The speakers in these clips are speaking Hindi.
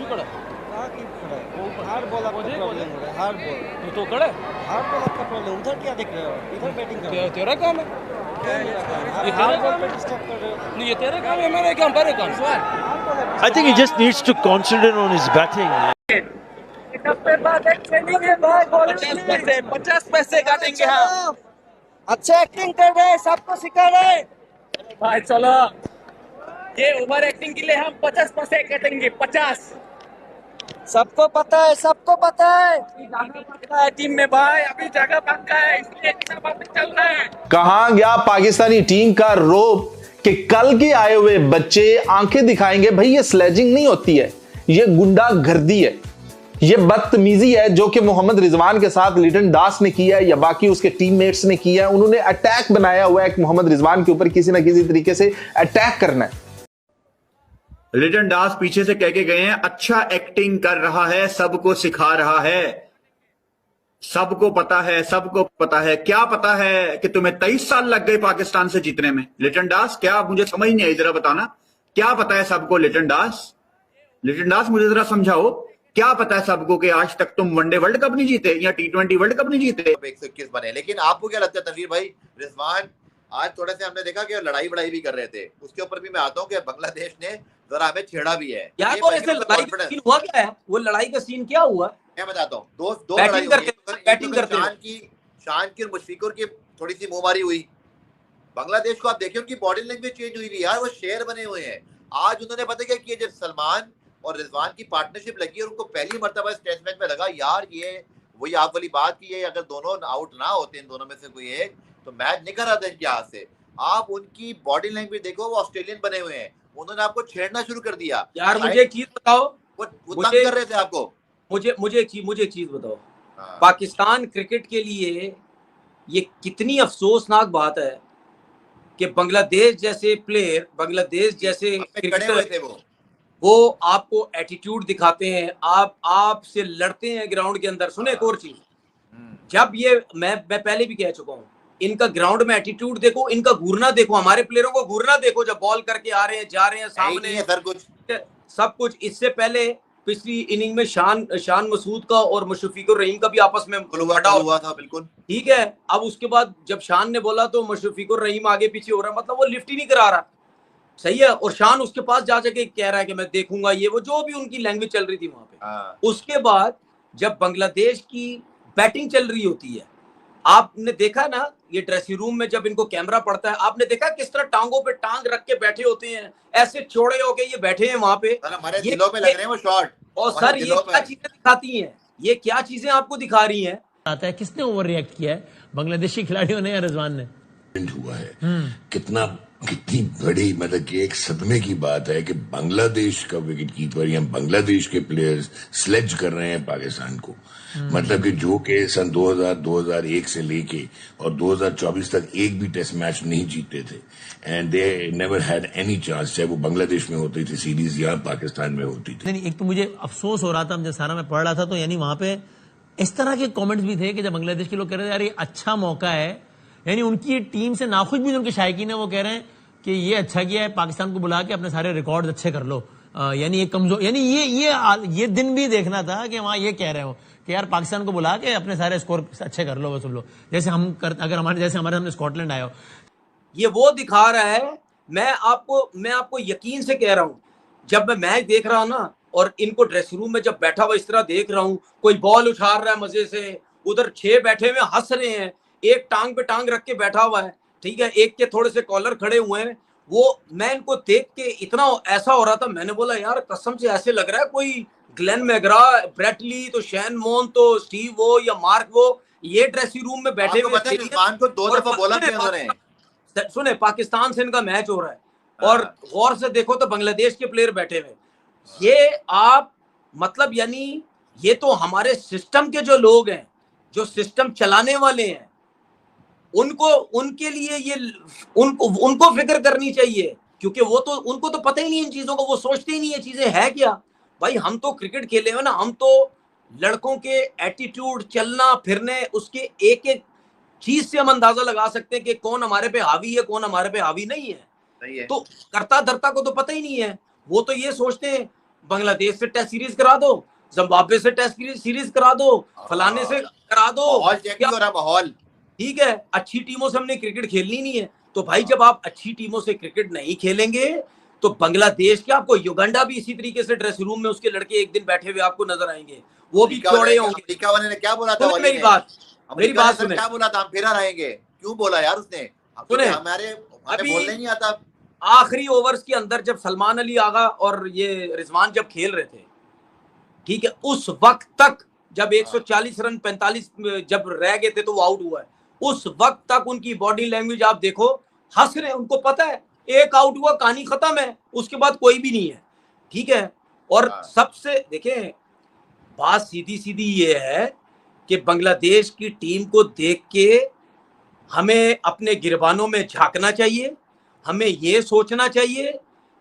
क्यों खड़ा? कहाँ की खड़ा है? वो ऊपर हार्ड बॉल आपका मुझे प्रॉब्लम हो रहा है, हार्ड बॉल। तो खड़ा है? हार्ड बॉल आपका प्रॉब्लम, उधर क्या देख रहे हो? इधर बैटिंग कर रहे हो। तेरा काम है। क्या मेरा काम है? ये आप तेरा हार्ड बॉल काम पे है। डिस्टर्ब कर रहे हो। नहीं, ये तेरा काम है, मेरा काम, तेरा काम। हार्ड बॉल है। I think he just needs to concentrate on his batting. 50 पैसे काटेंगे हम। अच्छा एक्टिंग कर रहे हैं, सबको सिखा रहे हैं। भाई चलो, ये ओवर एक्टिंग के लिए हम 50 पैसे काटेंगे, 50। सबको पता है, सबको पता है। पता है टीम में भाई, अभी जगह पक्का है, इसलिए इतना बातें चल रहा है। कहां गया पाकिस्तानी टीम का रोब कि कल के आए हुए बच्चे आंखें दिखाएंगे? भाई ये स्लेजिंग नहीं होती है, ये गुंडागर्दी है, ये बदतमीजी है जो कि मोहम्मद रिजवान के साथ लिटन दास ने किया है या बाकी उसके टीममेट्स ने किया है। उन्होंने अटैक बनाया हुआ है मोहम्मद रिजवान के ऊपर, किसी ना किसी तरीके से अटैक करना है। लिटन दास पीछे से कह के गए हैं, अच्छा एक्टिंग कर रहा है, सबको सिखा रहा है, सबको पता है, सबको पता है। क्या पता है कि तुम्हें 23 साल लग गए पाकिस्तान से जीतने में? लिटन दास, क्या मुझे समझ नहीं आई, जरा बताना क्या पता है सबको? लिटन दास, लिटन दास मुझे जरा समझाओ, क्या पता है सबको कि आज तक तुम वनडे वर्ल्ड कप नहीं जीते या T20 वर्ल्ड कप नहीं जीते? 121 बने। लेकिन आपको क्या लगता है तनवीर भाई, रिजवान आज थोड़े से हमने देखा कि लड़ाई बड़ाई भी कर रहे थे, उसके ऊपर भी मैं आता हूँ कि बांग्लादेश ने जरा हमें छेड़ा भी है यार। और ऐसे लड़ाई का सीन हुआ क्या है? वो लड़ाई का सीन क्या हुआ? मैं बताता हूँ। दो बैटिंग लड़ाई करते हुई। बैटिंग करते शान की और मुशफिकुर की थोड़ी सी मुंहमारी हुई। बांग्लादेश को आप देखिए, उनकी बॉडी लैंग्वेज चेंज हुई थी यार, वो शेर बने हुए हैं। आज उन्होंने पता क्या किया, जब सलमान और रिजवान की पार्टनरशिप लगी और उनको पहली मर्तबा इस टेस्ट मैच में लगा यार ये वही आप वाली बात की है, अगर दोनों आउट ना होते इन दोनों में से कोई एक, तो मैच निकल रहा था इनके हाथ से। आप उनकी बॉडी लैंग्वेज देखो, वो ऑस्ट्रेलियन बने हुए हैं, उन्होंने आपको छेड़ना शुरू कर दिया यार। मुझे एक चीज बताओ, वो तंग कर रहे थे आपको। मुझे एक चीज बताओ, पाकिस्तान क्रिकेट के लिए ये कितनी अफसोसनाक बात है कि बांग्लादेश जैसे प्लेयर, बांग्लादेश जैसे क्रिकेटर, वो आपको एटीट्यूड दिखाते हैं, आपसे लड़ते हैं ग्राउंड के अंदर। सुने एक और चीज, जब ये मैं पहले भी कह चुका हूँ, इनका ग्राउंड में एटीट्यूड देखो, इनका घूरना देखो, हमारे प्लेयरों को घूरना देखो, जब बॉल करके आ रहे हैं, जा रहे हैं सामने, सब कुछ। इससे पहले पिछली इनिंग में शान मसूद का और मुशफिकुर रहीम का भी आपस में बड़ा हुआ था, बिल्कुल ठीक है। अब उसके बाद जब शान ने बोला तो मुशफिकुर रहीम आगे पीछे हो रहा है, मतलब वो लिफ्ट ही नहीं करा रहा, सही है। और शान उसके पास जा जाके कह रहा है कि मैं देखूंगा, ये वो जो भी उनकी लैंग्वेज चल रही थी वहां पे। उसके बाद जब बांग्लादेश की बैटिंग चल रही होती है, आपने देखा ना, ये ड्रेसिंग रूम में जब इनको कैमरा पड़ता है, आपने देखा किस तरह टांगों पे टांग रख के बैठे होते हैं, ऐसे चौड़े होके ये बैठे हैं वहां पे। हमारे दिलों पे लग रहे हैं वो शॉट। और सर ये क्या चीजें दिखाती हैं, ये क्या चीजें आपको दिखा रही हैं? आता है किसने ओवर रिएक्ट किया है, बांग्लादेशी खिलाड़ियों ने या रिजवान ने? हुआ है कितनी बड़ी, मतलब कि एक सदमे की बात है कि बांग्लादेश का विकेट कीपर या बांग्लादेश के प्लेयर्स स्लेज कर रहे हैं पाकिस्तान को। मतलब कि जो कि सन 2001 से लेके और 2024 तक एक भी टेस्ट मैच नहीं जीते थे, and they never had any chance, चाहे वो बांग्लादेश में होती थी सीरीज या पाकिस्तान में होती थी। नहीं, एक तो मुझे अफसोस हो रहा था जब सारा मैं पढ़ रहा था, तो यानी वहां पे इस तरह के कमेंट्स भी थे कि जब बांग्लादेश के लोग कह रहे थे यार ये अच्छा मौका है, यानी उनकी टीम से नाखुश भी उनके शायकीन है, वो कह रहे हैं कि ये अच्छा किया है पाकिस्तान को बुला के अपने सारे रिकॉर्ड अच्छे कर लो। यानी एक कमजोर, यानी ये दिन भी देखना था कि वहां ये कह रहे हो कि यार पाकिस्तान को बुला के अपने सारे स्कोर अच्छे कर लो, वो सब लोग जैसे हम कर, अगर हमारे सामने स्कॉटलैंड आया हो। ये वो दिखा रहा है। मैं आपको यकीन से कह रहा हूं, जब मैं मैच देख रहा हूं ना, और इनको ड्रेसिंग रूम में जब बैठा हुआ इस तरह देख रहा हूं, कोई बॉल उछाल रहा है मजे से, उधर 6 बैठे हुए हंस रहे हैं, एक टांग पे टांग रख के बैठा हुआ है, ठीक है, एक के थोड़े से कॉलर खड़े हुए हैं। वो मैं इनको देख के इतना ऐसा हो रहा था, मैंने बोला यार कसम से ऐसे लग रहा है कोई ग्लेन मैग्रा, ब्रेटली, तो शैन मॉन, तो स्टीव वो या मार्क वो, ये ड्रेसिंग रूम में बैठे हुए। को 2 दफा बोला था, सुने पाकिस्तान से इनका मैच हो रहा है, और गौर से देखो तो बांग्लादेश के प्लेयर बैठे हुए। ये आप मतलब यानी ये तो हमारे सिस्टम के जो लोग हैं, जो सिस्टम चलाने वाले हैं, उनके लिए ये उनको फिक्र करनी चाहिए, क्योंकि वो तो उनको तो पता ही नहीं इन चीजों को, वो सोचते ही नहीं ये चीजें है क्या। भाई हम तो क्रिकेट खेले हुए ना, हम तो लड़कों के एटीट्यूड, चलना फिरने, उसके एक एक चीज से हम अंदाजा लगा सकते हैं कि कौन हमारे पे हावी है, कौन हमारे पे हावी नहीं है। तो करता धरता को तो पता ही नहीं है, वो तो ये सोचते हैं बांग्लादेश से टेस्ट सीरीज करा दो, जिम्बाब्वे से टेस्ट सीरीज करा दो, फलाने से करा दो। माहौल चेक नहीं हो रहा, माहौल ठीक है, अच्छी टीमों से हमने क्रिकेट खेलनी नहीं है। तो भाई जब आप अच्छी टीमों से क्रिकेट नहीं खेलेंगे तो बांग्लादेश के, आपको युगांडा भी इसी तरीके से ड्रेसिंग रूम में उसके लड़के एक दिन बैठे हुए आपको नजर आएंगे, वो भी चौड़े होंगे। अमेरिका वाले ने क्या बोला था? मेरी बात सुने, क्या बोला था? हम फिर रहेंगे, क्यों बोला यार उसने? सुने, हमें बोलने नहीं आता। आखिरी ओवर्स के अंदर जब सलमान अली आगा और ये रिजवान जब खेल रहे थे, ठीक है, उस वक्त तक जब 140 रन 45 जब रह गए थे तो वो आउट हुआ है, उस वक्त तक उनकी बॉडी लैंग्वेज आप देखो, हंस रहे हैं, उनको पता है एक आउट हुआ, कहानी खत्म है, उसके बाद कोई भी नहीं है। ठीक है, और सबसे देखें, बात सीधी सीधी ये है कि बांग्लादेश की टीम को देख के हमें अपने गिरबानों में झांकना चाहिए, हमें ये सोचना चाहिए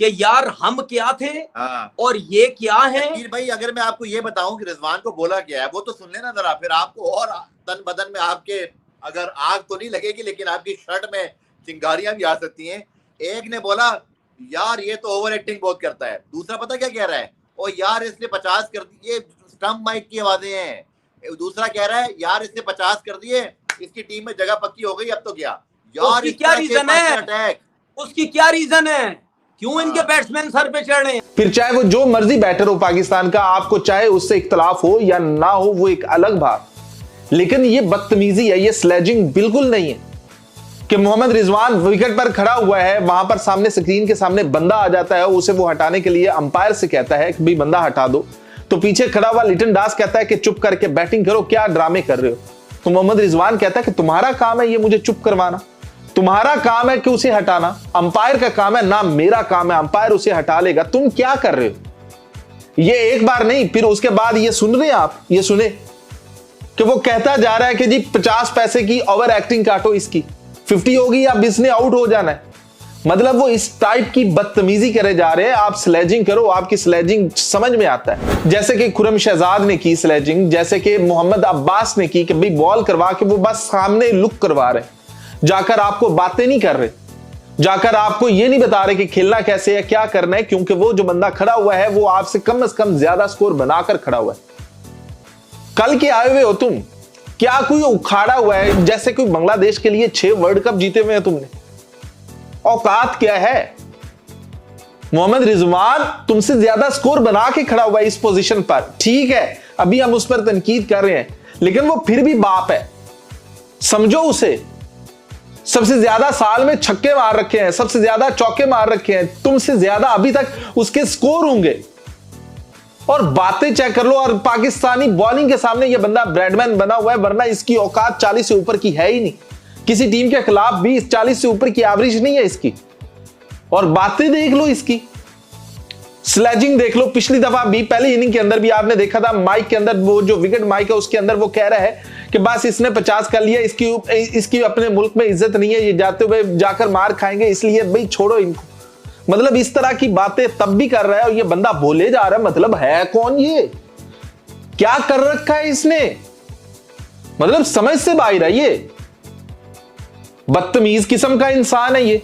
कि यार हम क्या थे और ये क्या है। भाई अगर मैं आपको ये बताऊं कि रिजवान को बोला क्या है, वो तो सुन लेना जरा, फिर आपको और तन बदन में आपके अगर आग तो नहीं लगेगी लेकिन आपकी शर्ट में चिंगारियां भी आ सकती हैं। एक ने बोला यार ये तो ओवर एक्टिंग बहुत करता है, दूसरा पता क्या कह रहा है, ओ यार इसने 50 कर दिए, ये स्टंप माइक की आवाजें हैं। दूसरा कह रहा है यार इसने 50 कर दिए, इसकी टीम में जगह पक्की हो गई, अब तो गया। यार क्या रीजन है, उसकी क्या रीजन है, क्यों इनके बैट्समैन सर पे चढ़ रहे हैं? फिर चाहे वो जो मर्जी बैटर हो पाकिस्तान का, आपको चाहे उससे इख्तलाफ हो या ना हो, वो एक अलग बात, लेकिन ये बदतमीजी है, ये स्लेजिंग बिल्कुल नहीं है कि मोहम्मद रिजवान विकेट पर खड़ा हुआ है, वहां पर सामने स्क्रीन के सामने बंदा आ जाता है, उसे वो हटाने के लिए अंपायर से कहता है कि भाई बंदा हटा दो, तो पीछे खड़ा हुआ लिटन दास कहता है कि चुप करके बैटिंग करो, क्या ड्रामे कर रहे हो। तो मोहम्मद रिजवान कहता है कि तुम्हारा काम है ये मुझे चुप करवाना, तुम्हारा काम है कि उसे हटाना, अंपायर का काम है ना, मेरा काम है, अंपायर उसे हटा लेगा, तुम क्या कर रहे हो। ये एक बार नहीं, फिर उसके बाद ये सुन रहे हैं आप, ये सुने कि वो कहता जा रहा है कि जी 50 पैसे की ओवर एक्टिंग काटो, इसकी 50 होगी, अब इसने आउट हो जाना है। मतलब वो इस टाइप की बदतमीजी करे जा रहे हैं। आप स्लेजिंग करो, आपकी स्लेजिंग समझ में आता है, जैसे कि खुरम शहजाद ने की स्लेजिंग, जैसे कि मोहम्मद अब्बास ने की कि भाई बॉल करवा के वो बस सामने लुक करवा रहे, जाकर आपको बातें नहीं कर रहे, जाकर आपको ये नहीं बता रहे कि खेलना कैसे है, क्या करना है, क्योंकि वो जो बंदा खड़ा हुआ है वो आपसे कम से कम ज्यादा स्कोर बनाकर खड़ा हुआ है। कल के आए हुए हो तुम, क्या कोई उखाड़ा हुआ है जैसे कोई बांग्लादेश के लिए 6 वर्ल्ड कप जीते हुए हैं तुमने, औकात क्या है। मोहम्मद रिजवान तुमसे ज्यादा स्कोर बना के खड़ा हुआ है इस पोजीशन पर, ठीक है अभी हम उस पर तनकीद कर रहे हैं, लेकिन वो फिर भी बाप है, समझो उसे। सबसे ज्यादा साल में छक्के मार रखे हैं, सबसे ज्यादा चौके मार रखे हैं, तुमसे ज्यादा अभी तक उसके स्कोर होंगे। और बातें चेक कर लो, और पाकिस्तानी बॉलिंग के सामने ये बंदा ब्रैडमैन बना हुआ है, वरना इसकी औकात 40 से ऊपर की है ही नहीं, किसी टीम के खिलाफ भी 40 से ऊपर की एवरेज नहीं है इसकी। और बातें देख लो इसकी, स्लेजिंग देख लो, पिछली दफा भी पहली इनिंग के अंदर भी आपने देखा था, माइक के अंदर वो जो विकेट माइक है उसके अंदर वो कह रहा है कि बस इसने 50 कर लिया, इसकी अपने मुल्क में इज्जत नहीं है, ये जाते हुए जाकर मार खाएंगे, इसलिए भाई छोड़ो इनको। मतलब इस तरह की बातें तब भी कर रहा है और ये बंदा बोले जा रहा है, मतलब है कौन ये, क्या कर रखा है इसने, मतलब समझ से बाहर है, ये बदतमीज किस्म का इंसान है ये,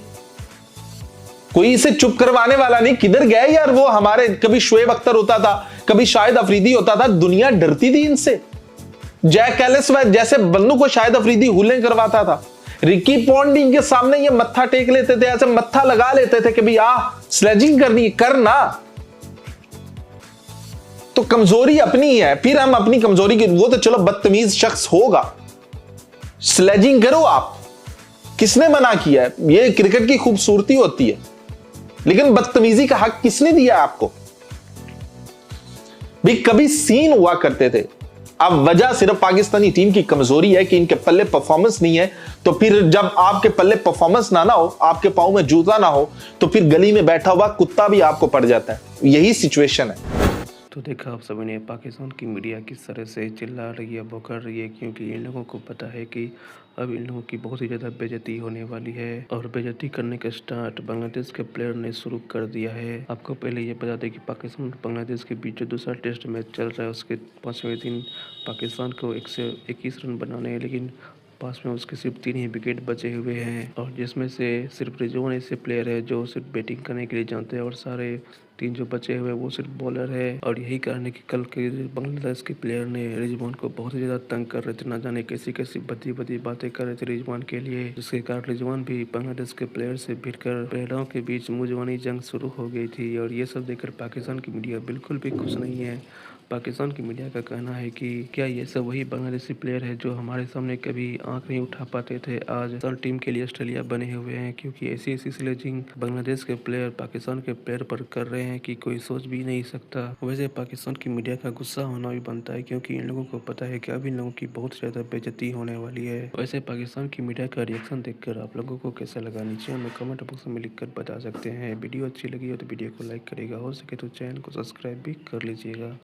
कोई इसे चुप करवाने वाला नहीं। किधर गए यार वो हमारे, कभी शोएब अख्तर होता था, कभी शाहिद अफरीदी होता था, दुनिया डरती थी इनसे। जैक एलिस जैसे बंदों को शाहिद अफरीदी हुलें करवाता था, रिकी पॉन्टिंग के सामने ये मत्था टेक लेते थे, ऐसे मत्था लगा लेते थे कि भाई स्लेजिंग करनी करना। तो कमजोरी अपनी है, फिर हम अपनी कमजोरी की, वो तो चलो बदतमीज शख्स होगा, स्लेजिंग करो आप, किसने मना किया है, ये क्रिकेट की खूबसूरती होती है, लेकिन बदतमीजी का हक किसने दिया आपको। भी कभी सीन हुआ करते थे, अब वजह सिर्फ पाकिस्तानी टीम की कमजोरी है कि इनके पल्ले परफॉर्मेंस नहीं है, तो फिर जब आपके पल्ले परफॉर्मेंस ना हो, आपके पांव में जूता ना हो, तो फिर गली में बैठा हुआ कुत्ता भी आपको पड़ जाता है, यही सिचुएशन है। तो देखा आप सभी ने पाकिस्तान की मीडिया किस तरह से चिल्ला रही है, बोकर रही है, क्योंकि इन लोगों को पता है कि अब इन लोगों की बहुत ही ज़्यादा बेइज्जती होने वाली है, और बेइज्जती करने का स्टार्ट बांग्लादेश के प्लेयर ने शुरू कर दिया है। आपको पहले ये बता दें कि पाकिस्तान और बांग्लादेश के बीच जो दूसरा टेस्ट मैच चल रहा है, उसके 5वें दिन पाकिस्तान को 121 रन बनाने हैं, लेकिन पास में उसके सिर्फ 3 ही विकेट बचे हुए हैं और जिसमें से सिर्फ रिजवान ऐसे प्लेयर है जो सिर्फ बैटिंग करने के लिए जानते हैं और सारे 3 जो बचे हुए वो सिर्फ बॉलर है। और यही कारण है कि कल के बांग्लादेश के प्लेयर ने रिजवान को बहुत ही ज़्यादा तंग कर रहे थे, ना जाने कैसी कैसी भद्दी बातें कर रहे थे रिजवान के लिए, जिसके कारण रिजवान भी बांग्लादेश के प्लेयर से भिड़कर प्लेयरों के बीच मुंहजबानी जंग शुरू हो गई थी। और ये सब देखकर पाकिस्तान की मीडिया बिल्कुल भी खुश नहीं है। पाकिस्तान की मीडिया का कहना है कि क्या ये सब वही बांग्लादेशी प्लेयर है जो हमारे सामने कभी आंख नहीं उठा पाते थे, आज टीम के लिए ऑस्ट्रेलिया बने हुए हैं, क्योंकि ऐसी स्लेजिंग बांग्लादेश के प्लेयर पाकिस्तान के प्लेयर पर कर रहे हैं कि कोई सोच भी नहीं सकता। वैसे पाकिस्तान की मीडिया का गुस्सा होना भी बनता है, क्योंकि इन लोगों को पता है कि अब इन लोगों की बहुत ज़्यादा बेइज्जती होने वाली है। वैसे पाकिस्तान की मीडिया का रिएक्शन देखकर आप लोगों को कैसा लगा, नीचे हमें कमेंट बॉक्स में लिखकर बता सकते हैं। वीडियो अच्छी लगी हो तो वीडियो को लाइक करेगा, हो सके तो चैनल को सब्सक्राइब भी कर लीजिएगा।